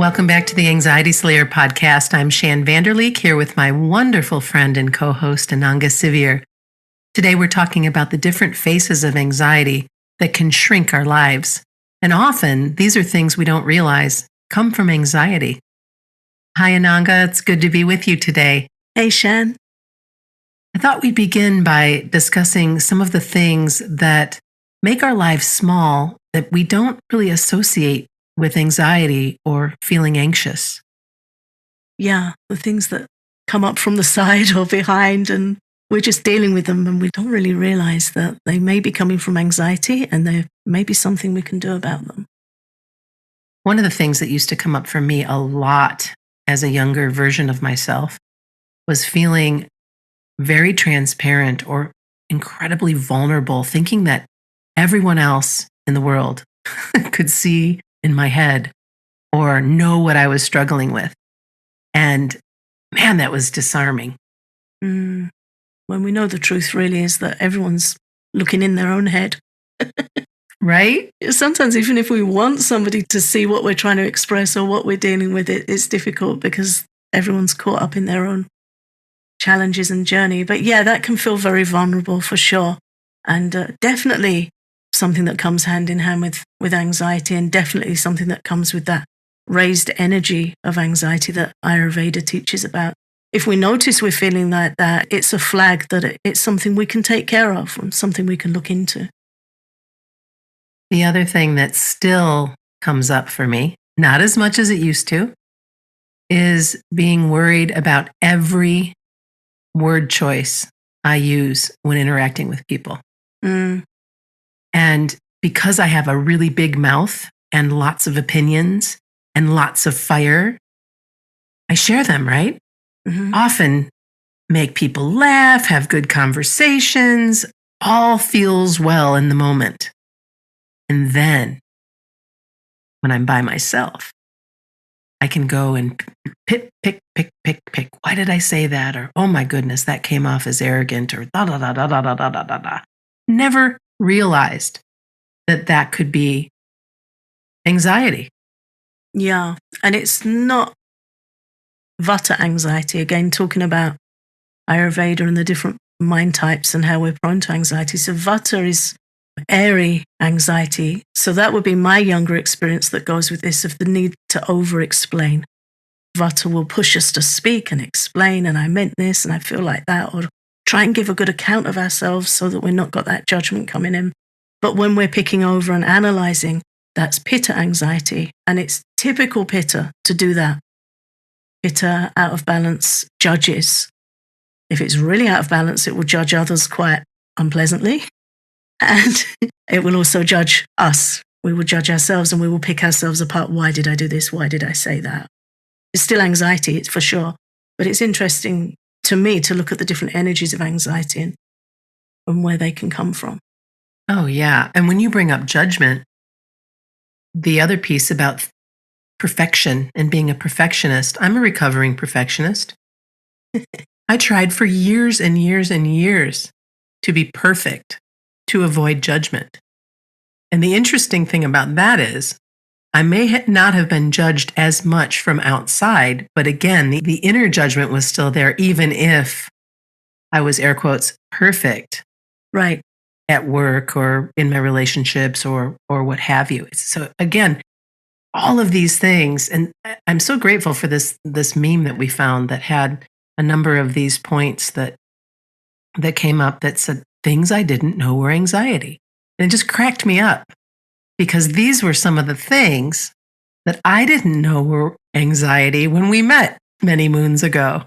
Welcome back to the Anxiety Slayer podcast. I'm Shan Vanderleek here with my wonderful friend and co-host Ananga Sivir. Today we're talking about the different faces of anxiety that can shrink our lives. And often these are things we don't realize come from anxiety. Hi Ananga, it's good to be with you today. Hey Shan. I thought we'd begin by discussing some of the things that make our lives small that we don't really associate with anxiety or feeling anxious. Yeah, the things that come up from the side or behind, and we're just dealing with them and we don't really realize that they may be coming from anxiety and there may be something we can do about them. One of the things that used to come up for me a lot as a younger version of myself was feeling very transparent or incredibly vulnerable, thinking that everyone else in the world could see in my head or know what I was struggling with. And man, that was disarming. When we know the truth really is that everyone's looking in their own head. Right? Sometimes even if we want somebody to see what we're trying to express or what we're dealing with, it's difficult because everyone's caught up in their own challenges and journey. But yeah, that can feel very vulnerable for sure. And definitely something that comes hand in hand with anxiety, and definitely something that comes with that raised energy of anxiety that Ayurveda teaches about. If we notice we're feeling like that, it's a flag that it's something we can take care of and something we can look into. The other thing that still comes up for me, not as much as it used to, is being worried about every word choice I use when interacting with people. And because I have a really big mouth and lots of opinions and lots of fire, I share them, right? Often make people laugh, have good conversations, all feels well in the moment. And then when I'm by myself, I can go and pick. Why did I say that? Or, oh my goodness, that came off as arrogant, or da da da da da da da da da. Never realized that could be anxiety. Yeah, and it's not Vata anxiety, again, talking about Ayurveda and the different mind types and how we're prone to anxiety. So Vata is airy anxiety. So that would be my younger experience that goes with this, of the need to over-explain. Vata will push us to speak and explain, and I meant this and I feel like that, or try and give a good account of ourselves so that we're not got that judgment coming in. But when we're picking over and analyzing, that's Pitta anxiety, and it's typical Pitta to do that. Pitta, out of balance, judges. If it's really out of balance, it will judge others quite unpleasantly, and it will also judge us. We will judge ourselves and we will pick ourselves apart. Why did I do this? Why did I say that? It's still anxiety, it's for sure, but it's interesting to me to look at the different energies of anxiety and where they can come from. Oh, yeah. And when you bring up judgment, the other piece about perfection and being a perfectionist, I'm a recovering perfectionist. I tried for years and years and years to be perfect, to avoid judgment. And the interesting thing about that is, I may not have been judged as much from outside, but again, the inner judgment was still there, even if I was, air quotes, perfect. Right. At work or in my relationships or what have you. So again, all of these things, and I'm so grateful for this meme that we found that had a number of these points that came up that said things I didn't know were anxiety. And it just cracked me up because these were some of the things that I didn't know were anxiety when we met many moons ago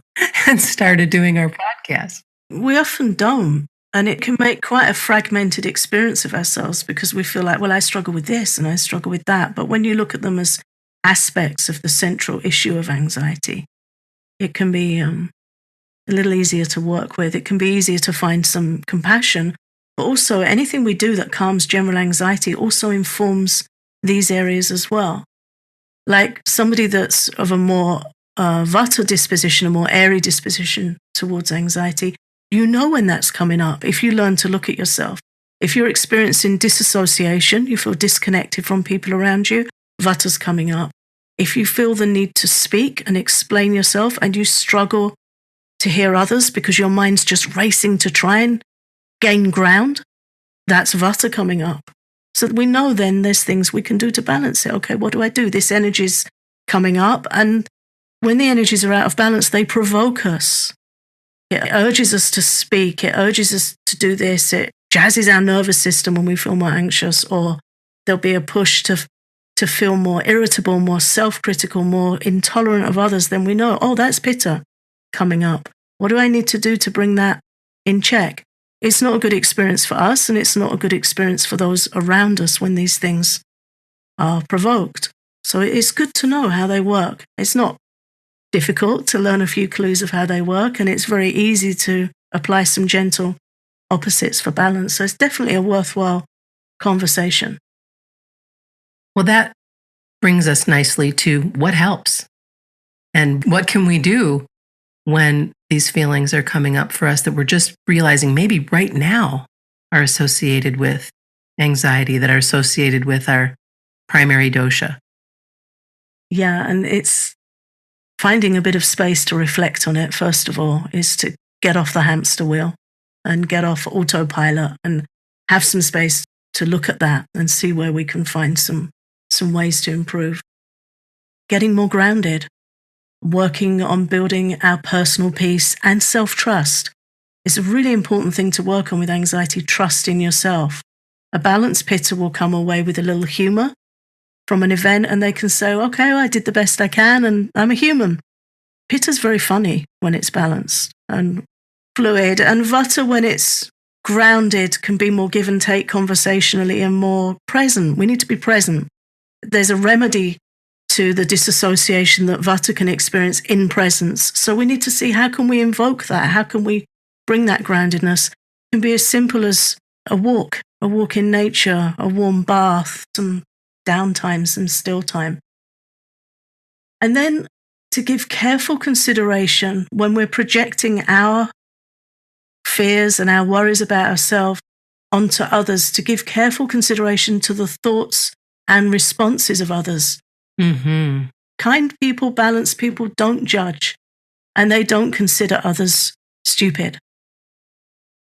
and started doing our podcast. We often don't. And it can make quite a fragmented experience of ourselves because we feel like, well, I struggle with this and I struggle with that. But when you look at them as aspects of the central issue of anxiety, it can be a little easier to work with. It can be easier to find some compassion. But also anything we do that calms general anxiety also informs these areas as well. Like somebody that's of a more Vata disposition, a more airy disposition towards anxiety, you know when that's coming up if you learn to look at yourself. If you're experiencing disassociation, you feel disconnected from people around you, Vata's coming up. If you feel the need to speak and explain yourself and you struggle to hear others because your mind's just racing to try and gain ground, that's Vata coming up. So we know then there's things we can do to balance it. Okay, what do I do? This energy's coming up, and when the energies are out of balance, they provoke us. It urges us to speak. It urges us to do this. It jazzes our nervous system when we feel more anxious, or there'll be a push to feel more irritable, more self-critical, more intolerant of others. Then we know, oh, that's Pitta coming up. What do I need to do to bring that in check? It's not a good experience for us, and it's not a good experience for those around us when these things are provoked. So it's good to know how they work. It's not difficult to learn a few clues of how they work, and it's very easy to apply some gentle opposites for balance. So it's definitely a worthwhile conversation. Well, that brings us nicely to what helps and what can we do when these feelings are coming up for us that we're just realizing maybe right now are associated with anxiety, that are associated with our primary dosha. Yeah, and it's finding a bit of space to reflect on it, first of all, is to get off the hamster wheel and get off autopilot and have some space to look at that and see where we can find some ways to improve. Getting more grounded, working on building our personal peace and self-trust is a really important thing to work on with anxiety, trust in yourself. A balanced Pitta will come away with a little humor from an event, and they can say, okay, well, I did the best I can and I'm a human. Pitta's very funny when it's balanced and fluid, and Vata, when it's grounded, can be more give and take conversationally and more present. We need to be present. There's a remedy to the disassociation that Vata can experience in presence. So we need to see, how can we invoke that? How can we bring that groundedness? It can be as simple as a walk in nature, a warm bath, some downtime, some still time. And then to give careful consideration when we're projecting our fears and our worries about ourselves onto others, to give careful consideration to the thoughts and responses of others. Mm-hmm. Kind people, balanced people don't judge, and they don't consider others stupid.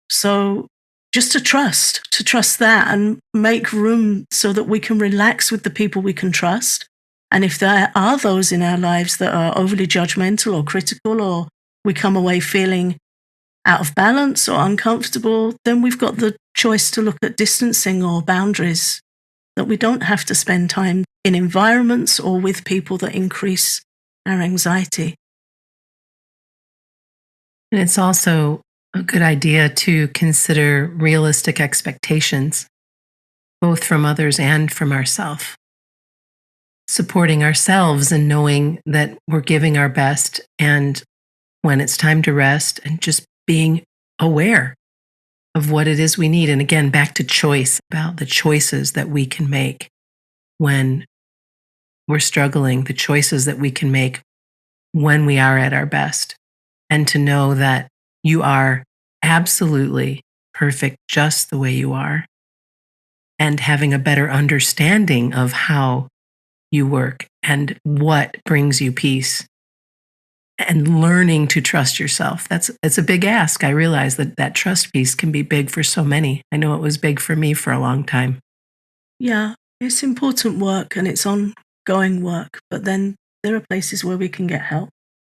So just to trust that and make room so that we can relax with the people we can trust. And if there are those in our lives that are overly judgmental or critical, or we come away feeling out of balance or uncomfortable, then we've got the choice to look at distancing or boundaries, that we don't have to spend time in environments or with people that increase our anxiety. And it's also a good idea to consider realistic expectations, both from others and from ourselves. Supporting ourselves and knowing that we're giving our best, and when it's time to rest, and just being aware of what it is we need. And again, back to choice, about the choices that we can make when we're struggling, the choices that we can make when we are at our best. And to know that you are absolutely perfect just the way you are, and having a better understanding of how you work and what brings you peace, and learning to trust yourself. It's a big ask. I realize that trust piece can be big for so many. I know it was big for me for a long time. Yeah, it's important work and it's ongoing work, but then there are places where we can get help,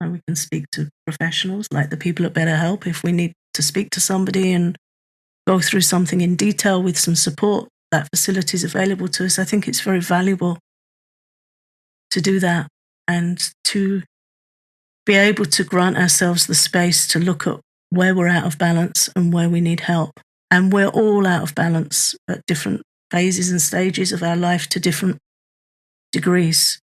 and we can speak to professionals like the people at BetterHelp if we need to speak to somebody and go through something in detail with some support. That facility is available to us. I think it's very valuable to do that, and to be able to grant ourselves the space to look at where we're out of balance and where we need help. And we're all out of balance at different phases and stages of our life to different degrees.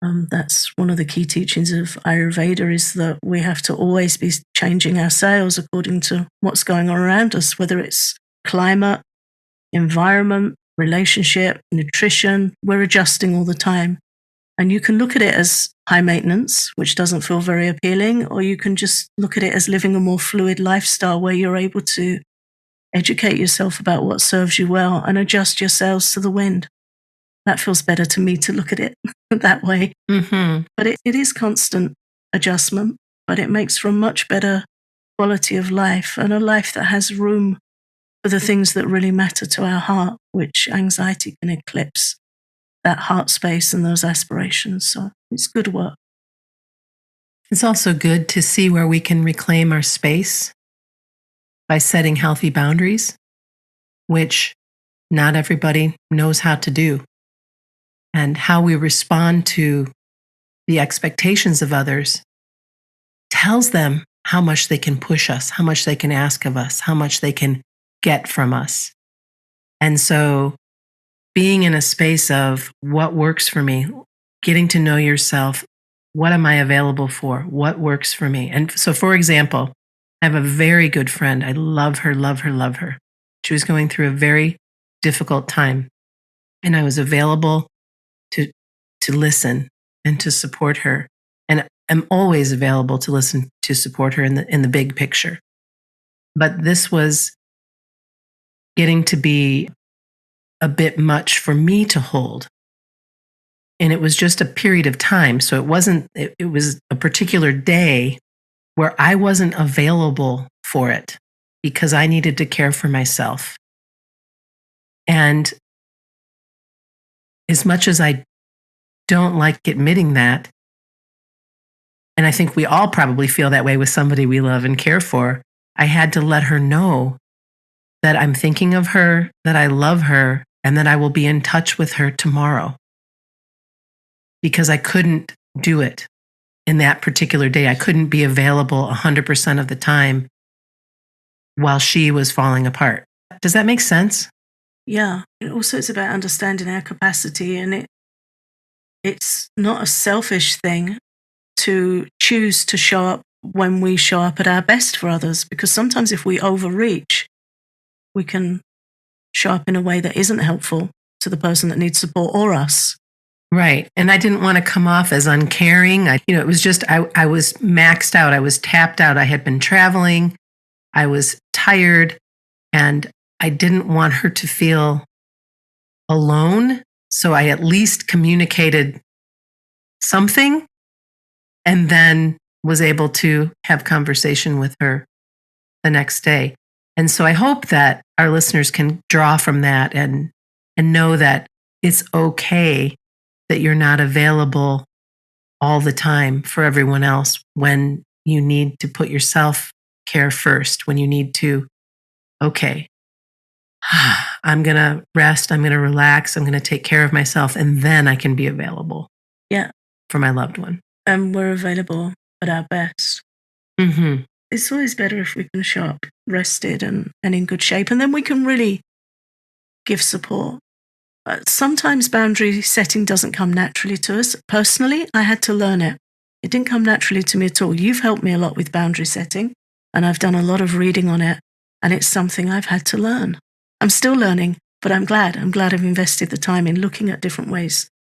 That's one of the key teachings of Ayurveda, is that we have to always be changing our sails according to what's going on around us, whether it's climate, environment, relationship, nutrition. We're adjusting all the time. And you can look at it as high maintenance, which doesn't feel very appealing, or you can just look at it as living a more fluid lifestyle where you're able to educate yourself about what serves you well and adjust your sails to the wind. that feels better to me to look at it that way. Mm-hmm. But it is constant adjustment, but it makes for a much better quality of life and a life that has room for the things that really matter to our heart, which anxiety can eclipse that heart space and those aspirations. So it's good work. It's also good to see where we can reclaim our space by setting healthy boundaries, which not everybody knows how to do. And how we respond to the expectations of others tells them how much they can push us, how much they can ask of us, how much they can get from us. And so being in a space of what works for me, getting to know yourself, what am I available for? What works for me? And so, for example, I have a very good friend. I love her, love her, love her. She was going through a very difficult time, and I was available to listen and to support her. And I'm always available to listen to support her in the big picture. But this was getting to be a bit much for me to hold. And it was just a period of time. So it was a particular day where I wasn't available for it because I needed to care for myself. And as much as I don't like admitting that, and I think we all probably feel that way with somebody we love and care for, I had to let her know that I'm thinking of her, that I love her, and that I will be in touch with her tomorrow. Because I couldn't do it in that particular day. I couldn't be available 100% of the time while she was falling apart. Does that make sense? Yeah. Also, it's about understanding our capacity, and it's not a selfish thing to choose to show up when we show up at our best for others, because sometimes if we overreach, we can show up in a way that isn't helpful to the person that needs support or us. Right. And I didn't want to come off as uncaring. It was just, I was maxed out. I was tapped out. I had been traveling. I was tired, and I didn't want her to feel alone. So I at least communicated something and then was able to have conversation with her the next day. And so I hope that our listeners can draw from that and know that it's okay that you're not available all the time for everyone else when you need to put yourself care first, when you need to, okay, I'm going to rest, I'm going to relax, I'm going to take care of myself, and then I can be available for my loved one. And we're available at our best. Mm-hmm. It's always better if we can show up rested and in good shape, and then we can really give support. Sometimes boundary setting doesn't come naturally to us. Personally, I had to learn it. It didn't come naturally to me at all. You've helped me a lot with boundary setting, and I've done a lot of reading on it, and it's something I've had to learn. I'm still learning, but I'm glad. I'm glad I've invested the time in looking at different ways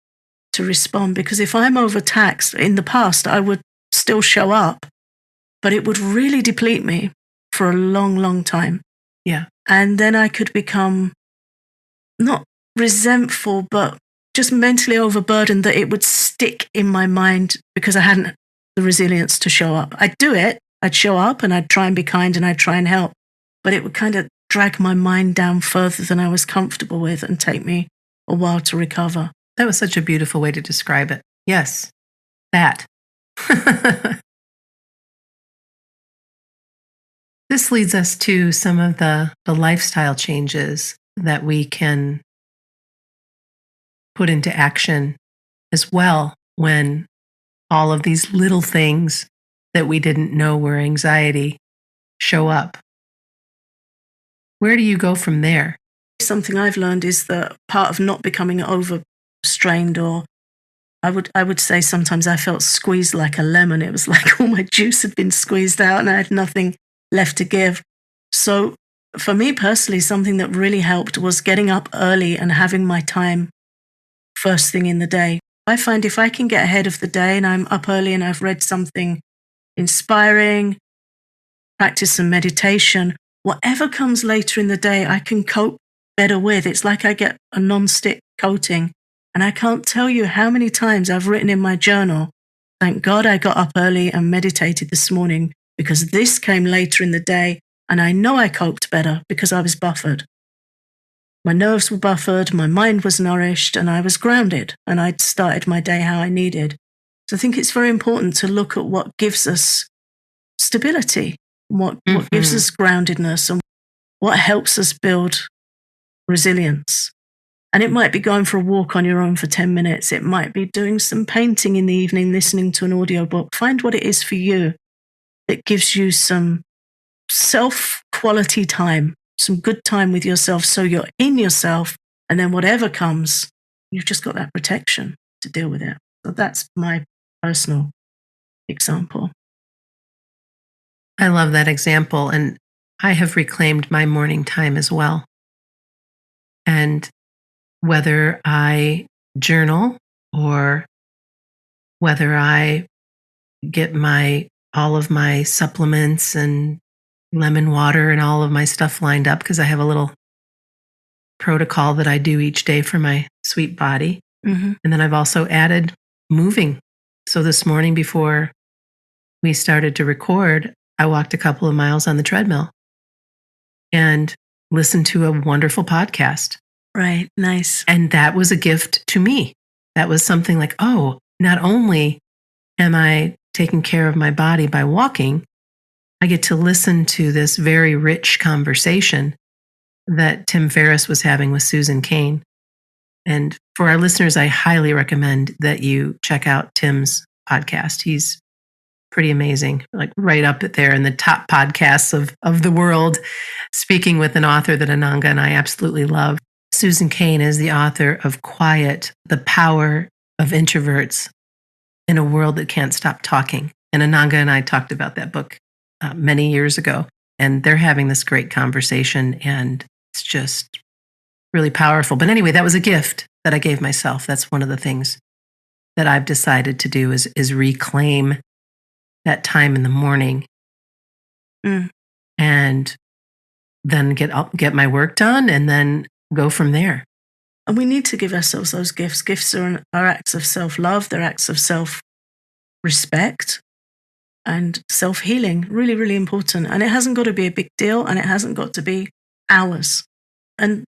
to respond, because if I'm overtaxed, in the past, I would still show up, but it would really deplete me for a long, long time. Yeah. And then I could become not resentful, but just mentally overburdened, that it would stick in my mind because I hadn't the resilience to show up. I'd do it. I'd show up and I'd try and be kind and I'd try and help, but it would kind of drag my mind down further than I was comfortable with and take me a while to recover. That was such a beautiful way to describe it. Yes, that. This leads us to some of the lifestyle changes that we can put into action as well when all of these little things that we didn't know were anxiety show up. Where do you go from there? Something I've learned is that part of not becoming overstrained, or I would say sometimes I felt squeezed like a lemon. It was like all my juice had been squeezed out and I had nothing left to give. So for me personally, something that really helped was getting up early and having my time first thing in the day. I find if I can get ahead of the day and I'm up early and I've read something inspiring, practice some meditation, whatever comes later in the day, I can cope better with. It's like I get a non-stick coating And I can't tell you how many times I've written in my journal, thank God I got up early and meditated this morning because this came later in the day. And I know I coped better because I was buffered. My nerves were buffered, my mind was nourished, and I was grounded. And I'd started my day how I needed. So I think it's very important to look at what gives us stability, what gives us groundedness, and what helps us build resilience. And it might be going for a walk on your own for 10 minutes. It might be doing some painting in the evening, listening to an audiobook. Find what it is for you that gives you some self-quality time, some good time with yourself, so you're in yourself, and then whatever comes, you've just got that protection to deal with it. So that's my personal example. I love that example, and I have reclaimed my morning time as well. And whether I journal or whether I get all of my supplements and lemon water and all of my stuff lined up, because I have a little protocol that I do each day for my sweet body. Mm-hmm. And then I've also added moving. So this morning before we started to record, I walked a couple of miles on the treadmill and listened to a wonderful podcast. Right. Nice. And that was a gift to me. That was something like, oh, not only am I taking care of my body by walking, I get to listen to this very rich conversation that Tim Ferriss was having with Susan Cain. And for our listeners, I highly recommend that you check out Tim's podcast. He's pretty amazing, like right up there in the top podcasts of the world, speaking with an author that Ananga and I absolutely love. Susan Cain is the author of Quiet, The Power of Introverts in a World That Can't Stop Talking. And Ananga and I talked about that book many years ago. And they're having this great conversation, and it's just really powerful. But anyway, that was a gift that I gave myself. That's one of the things that I've decided to do is reclaim that time in the morning and then get my work done and then go from there. And we need to give ourselves those gifts. Gifts are acts of self-love. They're acts of self-respect and self-healing. Really, really important. And it hasn't got to be a big deal, and it hasn't got to be hours. And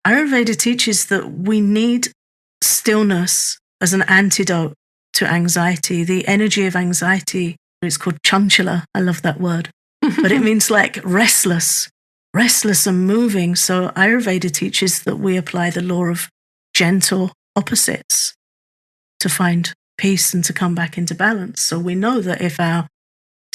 Ayurveda teaches that we need stillness as an antidote to anxiety. The energy of anxiety, it's called chanchala. I love that word. But it means like restless and moving. So Ayurveda teaches that we apply the law of gentle opposites to find peace and to come back into balance. So we know that if our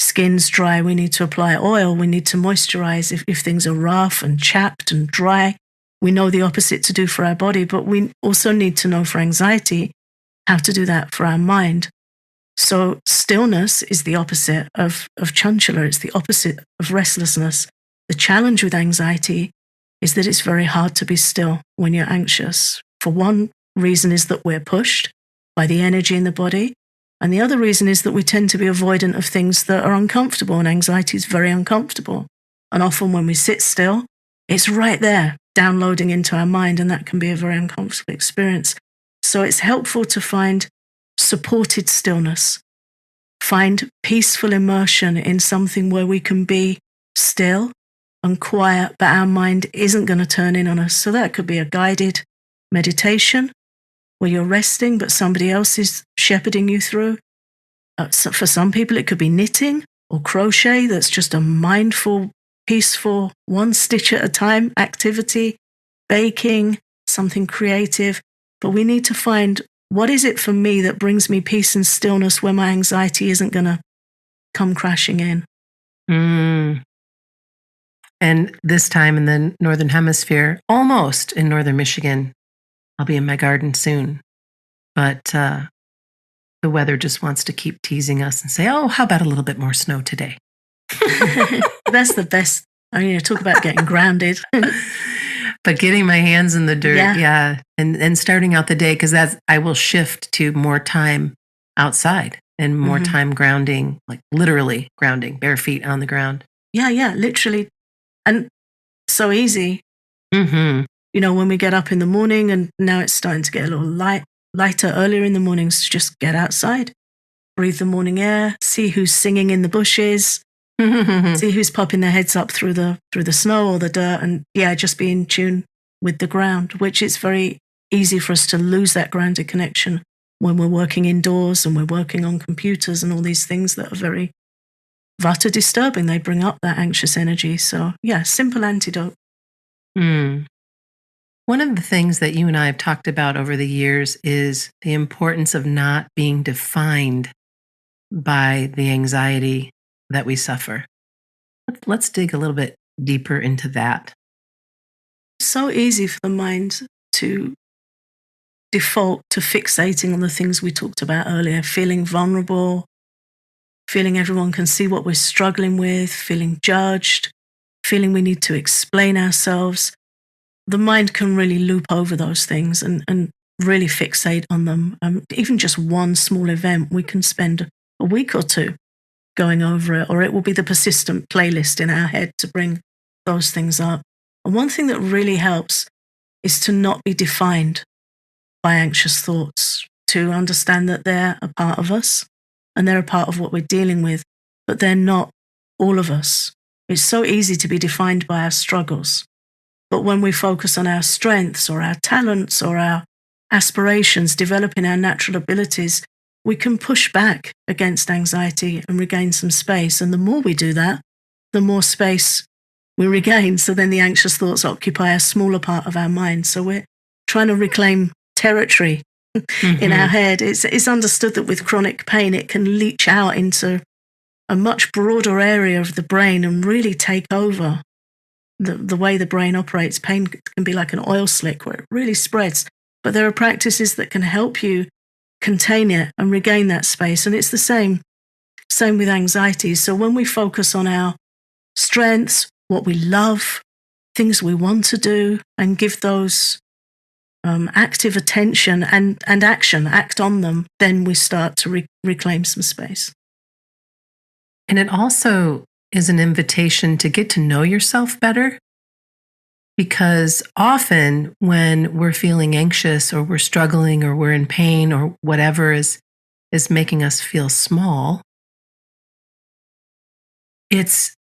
skin's dry, we need to apply oil, we need to moisturize. If things are rough and chapped and dry, we know the opposite to do for our body, but we also need to know for anxiety how to do that for our mind. So stillness is the opposite of chanchala. It's the opposite of restlessness. The challenge with anxiety is that it's very hard to be still when you're anxious. For one reason is that we're pushed by the energy in the body. And the other reason is that we tend to be avoidant of things that are uncomfortable, and anxiety is very uncomfortable. And often when we sit still, it's right there downloading into our mind, and that can be a very uncomfortable experience. So it's helpful to find supported stillness, find peaceful immersion in something where we can be still and quiet, but our mind isn't going to turn in on us. So that could be a guided meditation where you're resting, but somebody else is shepherding you through. So for some people, it could be knitting or crochet. That's just a mindful, peaceful, one stitch at a time activity, baking, something creative. But we need to find, what is it for me that brings me peace and stillness where my anxiety isn't going to come crashing in? And this time in the Northern Hemisphere, almost in Northern Michigan, I'll be in my garden soon. But the weather just wants to keep teasing us and say, oh, how about a little bit more snow today? That's the best. I mean, talk about getting grounded. But getting my hands in the dirt, yeah. And starting out the day, because I will shift to more time outside and more time grounding, like literally grounding, bare feet on the ground. Yeah, literally. And so easy. You know, when we get up in the morning, and now it's starting to get a little light, lighter earlier in the mornings to just get outside, breathe the morning air, see who's singing in the bushes, see who's popping their heads up through the snow or the dirt, and just be in tune with the ground, which it's very easy for us to lose that grounded connection when we're working indoors and we're working on computers and all these things that are very Vata disturbing. They bring up that anxious energy. So simple antidote. Mm. One of the things that you and I have talked about over the years is the importance of not being defined by the anxiety that we suffer. Let's dig a little bit deeper into that. It's so easy for the mind to default to fixating on the things we talked about earlier, feeling vulnerable, feeling everyone can see what we're struggling with, feeling judged, feeling we need to explain ourselves. The mind can really loop over those things and really fixate on them. Even just one small event, we can spend a week or two going over it, or it will be the persistent playlist in our head to bring those things up. And one thing that really helps is to not be defined by anxious thoughts, to understand that they're a part of us and they're a part of what we're dealing with, but they're not all of us. It's so easy to be defined by our struggles. But when we focus on our strengths or our talents or our aspirations, developing our natural abilities, we can push back against anxiety and regain some space. And the more we do that, the more space we regain. So then the anxious thoughts occupy a smaller part of our mind. So we're trying to reclaim territory in our head. It's understood that with chronic pain, it can leach out into a much broader area of the brain and really take over the way the brain operates. Pain can be like an oil slick where it really spreads. But there are practices that can help you contain it and regain that space. And it's the same with anxiety. So when we focus on our strengths, what we love, things we want to do, and give those active attention and act on them, then we start to reclaim some space. And it also is an invitation to get to know yourself better. Because often when we're feeling anxious or we're struggling or we're in pain or whatever is making us feel small, it's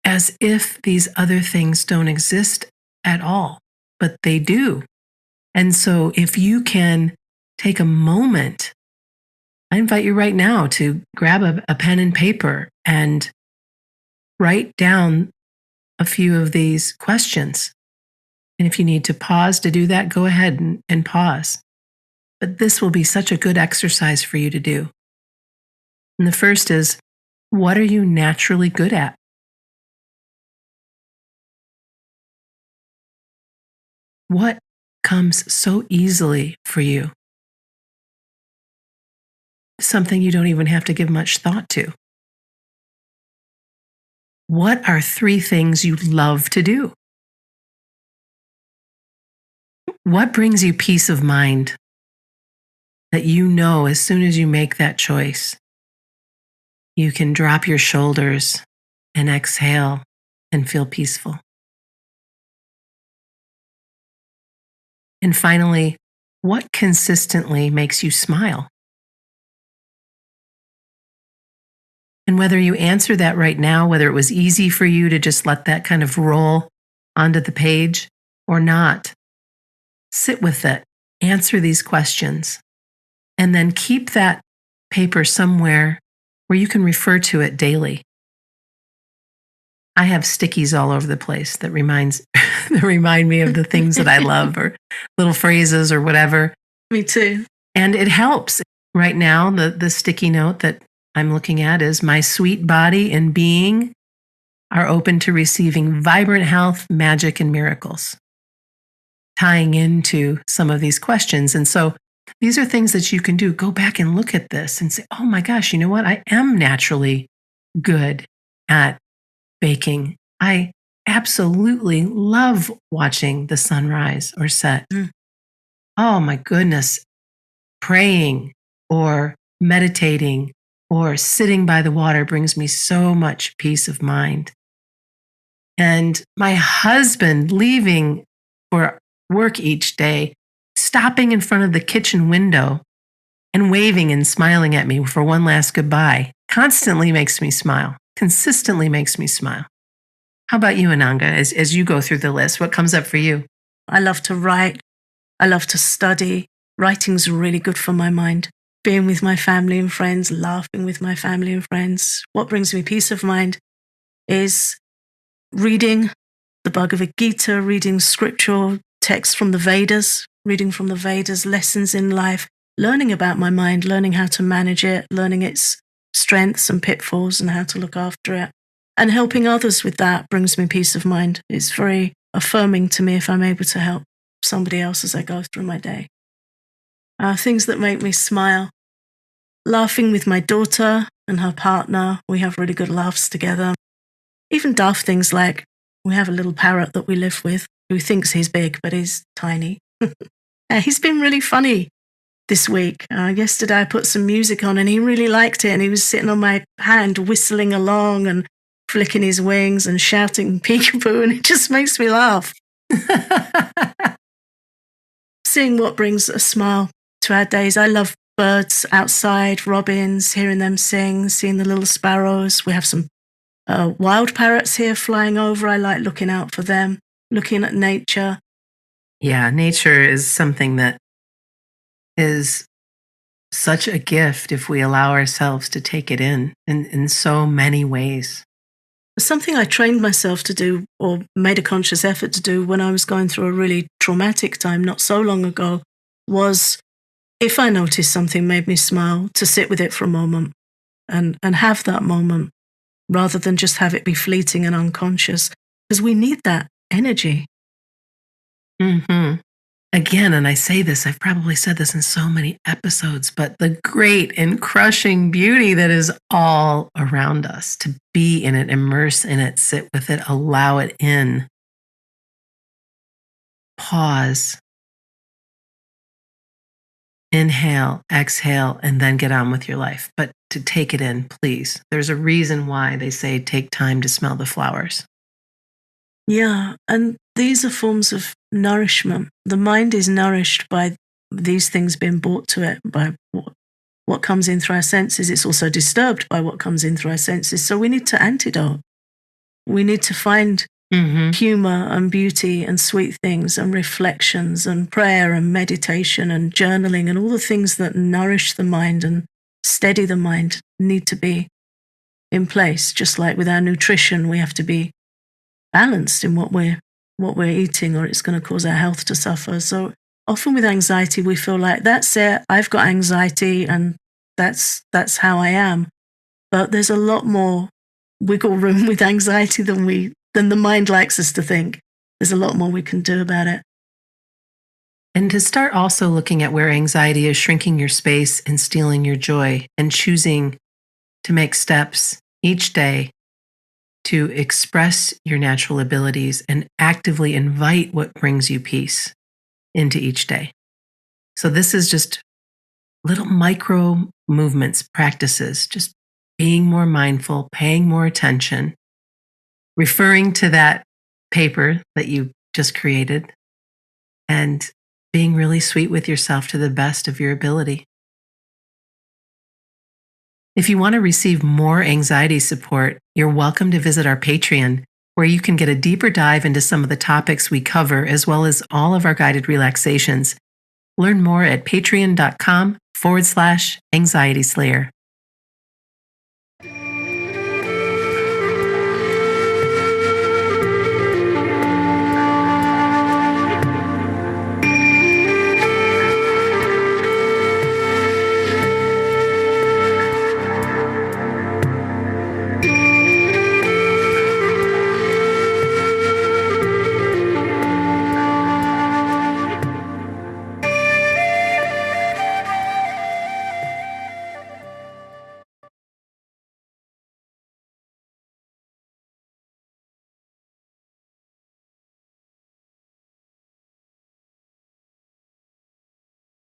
as if these other things don't exist at all, but they do. And so if you can take a moment, I invite you right now to grab a pen and paper and write down a few of these questions. And if you need to pause to do that, go ahead and pause. But this will be such a good exercise for you to do. And the first is, what are you naturally good at? What comes so easily for you? Something you don't even have to give much thought to. What are 3 things you love to do? What brings you peace of mind that you know as soon as you make that choice, you can drop your shoulders and exhale and feel peaceful? And finally, what consistently makes you smile? And whether you answer that right now, whether it was easy for you to just let that kind of roll onto the page or not, sit with it, answer these questions, and then keep that paper somewhere where you can refer to it daily. I have stickies all over the place that remind me of the things that I love or little phrases or whatever. Me too. And it helps. Right now, the sticky note that I'm looking at is, my sweet body and being are open to receiving vibrant health, magic, and miracles, tying into some of these questions. And so these are things that you can do. Go back and look at this and say, oh my gosh, you know what? I am naturally good at baking. I absolutely love watching the sunrise or set. Oh my goodness, praying or meditating or sitting by the water brings me so much peace of mind. And my husband leaving for work each day stopping in front of the kitchen window and waving and smiling at me for one last goodbye constantly makes me smile, consistently makes me smile. How about you, Ananga, as you go through the list? What comes up for you? I love to write. I love to study. Writing's really good for my mind. Being with my family and friends, laughing with my family and friends. What brings me peace of mind is reading the Bhagavad Gita, reading scriptural texts from the Vedas, reading from the Vedas, lessons in life, learning about my mind, learning how to manage it, learning its strengths and pitfalls and how to look after it. And helping others with that brings me peace of mind. It's very affirming to me if I'm able to help somebody else as I go through my day. Things that make me smile. Laughing with my daughter and her partner. We have really good laughs together. Even daft things like we have a little parrot that we live with who thinks he's big, but he's tiny. He's been really funny this week. Yesterday I put some music on and he really liked it, and he was sitting on my hand whistling along and flicking his wings and shouting peekaboo, and it just makes me laugh. Seeing what brings a smile to our days. I love birds outside, robins, hearing them sing, seeing the little sparrows. We have some wild parrots here flying over. I like looking out for them, looking at nature. Yeah, nature is something that is such a gift if we allow ourselves to take it in so many ways. Something I trained myself to do, or made a conscious effort to do when I was going through a really traumatic time not so long ago, was if I noticed something made me smile, to sit with it for a moment and have that moment rather than just have it be fleeting and unconscious, because we need that energy. Mm-hmm. Again, and I say this, I've probably said this in so many episodes, but the great and crushing beauty that is all around us, to be in it, immerse in it, sit with it, allow it in. Pause. Inhale, exhale, and then get on with your life. But to take it in, please. There's a reason why they say take time to smell the flowers. Yeah, and these are forms of nourishment. The mind is nourished by these things being brought to it, by what comes in through our senses. It's also disturbed by what comes in through our senses. So we need to antidote. We need to find humor and beauty and sweet things and reflections and prayer and meditation and journaling and all the things that nourish the mind and steady the mind need to be in place. Just like with our nutrition, we have to be balanced in what we're eating, or it's going to cause our health to suffer. So often with anxiety, we feel like that's it. I've got anxiety, and that's how I am. But there's a lot more wiggle room with anxiety than the mind likes us to think. There's a lot more we can do about it. And to start also looking at where anxiety is shrinking your space and stealing your joy, and choosing to make steps each day to express your natural abilities and actively invite what brings you peace into each day. So this is just little micro movements, practices, just being more mindful, paying more attention, referring to that paper that you just created, and being really sweet with yourself to the best of your ability. If you want to receive more anxiety support, you're welcome to visit our Patreon, where you can get a deeper dive into some of the topics we cover, as well as all of our guided relaxations. Learn more at patreon.com/anxietyslayer.